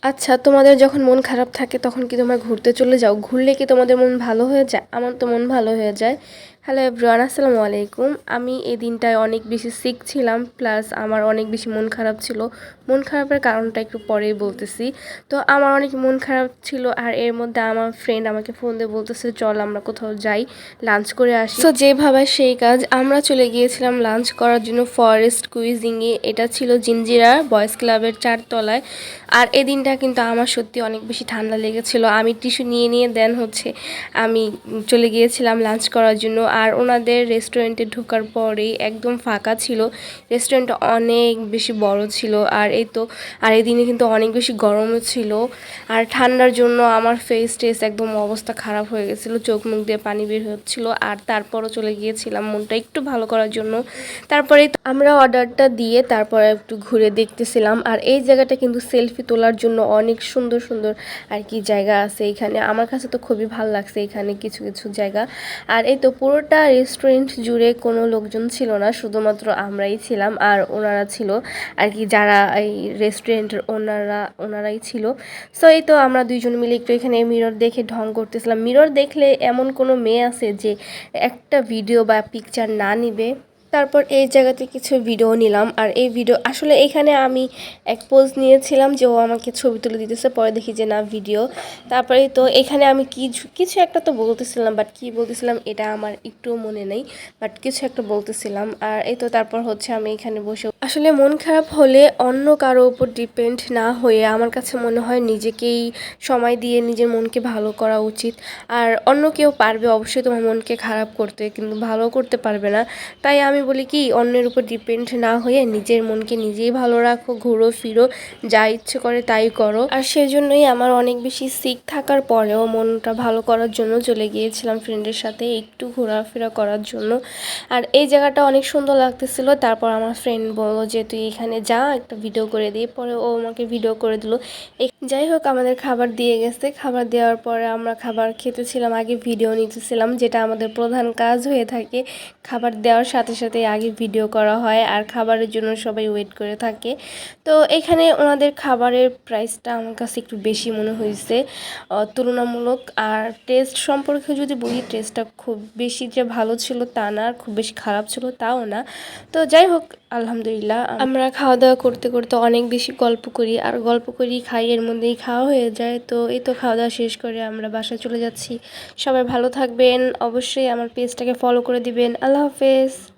আচ্ছা, তোমাদের যখন মন খারাপ থাকে তখন কি তোমরা ঘুরতে চলে যাও? ঘুরলে কি তোমাদের মন ভালো হয়ে যায়? আমার তো মন ভালো হয়ে যায়। হ্যালো এভরিওয়ান, আসসালামু আলাইকুম। আমি এই দিনটায় অনেক বেশি সিক ছিলাম, প্লাস আমার অনেক বেশি মন খারাপ ছিল। মন খারাপের কারণটা একটু পরেই বলতেছি। তো আমার অনেক মন খারাপ ছিল, আর এর মধ্যে আমার ফ্রেন্ড আমাকে ফোন দিয়ে বলতেছে চল আমরা কোথাও যাই, লাঞ্চ করে আসি। তো যেভাবে সেই কাজ, আমরা চলে গিয়েছিলাম লাঞ্চ করার জন্য ফরেস্ট কুইজিংয়ে। এটা ছিল জিঞ্জিরা বয়েজ ক্লাবের 4 তলায়। আর এই দিনটা কিন্তু আমার সত্যি অনেক বেশি ঠান্ডা লেগেছিল। আমি টিস্যু নিয়ে নিয়ে দেন আমি চলে গিয়েছিলাম লাঞ্চ করার জন্য। আর ওনাদের রেস্টুরেন্টে ঢোকার পরেই একদম ফাঁকা ছিল। রেস্টুরেন্টটা অনেক বেশি বড় ছিল। আর এই দিনে কিন্তু অনেক বেশি গরমও ছিল। আর ঠান্ডার জন্য আমার ফেস একদম অবস্থা খারাপ হয়ে গেছিলো, চোখ মুখ দিয়ে পানি বের হচ্ছিল। আর তারপরও চলে গিয়েছিলাম মনটা একটু ভালো করার জন্য। তারপরে আমরা অর্ডারটা দিয়ে তারপরে একটু ঘুরে দেখতেছিলাম। আর এই জায়গাটা কিন্তু সেলফি তোলার জন্য অনেক সুন্দর সুন্দর আর কি জায়গা আছে এখানে। আমার কাছে তো খুবই ভালো লাগছে এখানে কিছু কিছু জায়গা। আর এই তো পুরোটা রেস্টুরেন্ট জুড়ে কোনো লোকজন ছিল না, শুধুমাত্র আমরাই ছিলাম আর ওনারা ছিল আর কি, যারা এই রেস্টুরেন্টের ওনারাই ছিল। সো এই তো আমরা দুইজন মিলে একটু এখানে মিরর দেখে ঢং করতেছিলাম। মিরর দেখলে এমন কোনো মেয়ে আছে যে একটা ভিডিও বা পিকচার না নিবে। তারপর এই জায়গাতে কিছু ভিডিও নিলাম। আর এই ভিডিও আসলে এখানে আমি এক পোজ নিয়েছিলাম যে ও আমাকে ছবি তুলে দিতেছে, পরে দেখি যে না ভিডিও। তারপরে তো এখানে আমি কিছু একটা তো বলতেছিলাম, বাট কি বলতেছিলাম এটা আমার একটুও মনে নেই, বাট কিছু একটা বলতেছিলাম। আর এই তো তারপর আমি এখানে বসে আসলে মন খারাপ হলে অন্য কারো উপর ডিপেন্ড না হয়ে আমার কাছে মনে হয় নিজেকেই সময় দিয়ে নিজের মনকে ভালো করা উচিত। আর অন্য কেউ পারবে অবশ্যই তোমার মনকে খারাপ করতে, কিন্তু ভালো করতে পারবে না। তাই আমি বলি কি, অন্যের উপর ডিপেন্ড না হয়ে নিজের মনকে নিজেই ভালো রাখো, ঘুরো ফিরো, যা ইচ্ছে করে তাই করো। আর সেজন্যই আমার অনেক বেশি সিক থাকার পরেও মনটা ভালো করার জন্য চলে গিয়েছিলাম ফ্রেন্ডের সাথে একটু ঘোরাফেরা করার জন্য। আর এই জায়গাটা অনেক সুন্দর লাগতেছিল। তারপর আমার ফ্রেন্ড বললো যে তুই এখানে যা, একটা ভিডিও করে দিই। পরে ও আমাকে ভিডিও করে দিল। যাই হোক, আমাদের খাবার দিয়ে গেছে। খাবার দেওয়ার পরে আমরা খাবার খেতেছিলাম, আগে ভিডিও নিতেছিলাম, যেটা আমাদের প্রধান কাজ হয়ে থাকে। খাবার দেওয়ার সাথে সাথে আগে ভিডিও করা হয়, আর খাবারের জন্য সবাই ওয়েট করে থাকে। তো এখানে ওনাদের খাবারের প্রাইসটা আমার কাছে একটু বেশি মনে হয়েছে তুলনামূলক। আর টেস্ট সম্পর্কে যদি বলি, টেস্টটা খুব বেশি যে ভালো ছিল তা না, আর খুব বেশি খারাপ ছিল তাও না। তো যাই হোক, আলহামদুলিল্লাহ। আমরা খাওয়া দাওয়া করতে করতে অনেক বেশি গল্প করি, আর গল্প করি খাই, এর মধ্যেই খাওয়া হয়ে যায়। তো এই তো খাওয়া দাওয়া শেষ করে আমরা বাসায় চলে যাচ্ছি। সবাই ভালো থাকবেন, অবশ্যই আমার পেজটাকে ফলো করে দিবেন। আল্লাহ হাফেজ।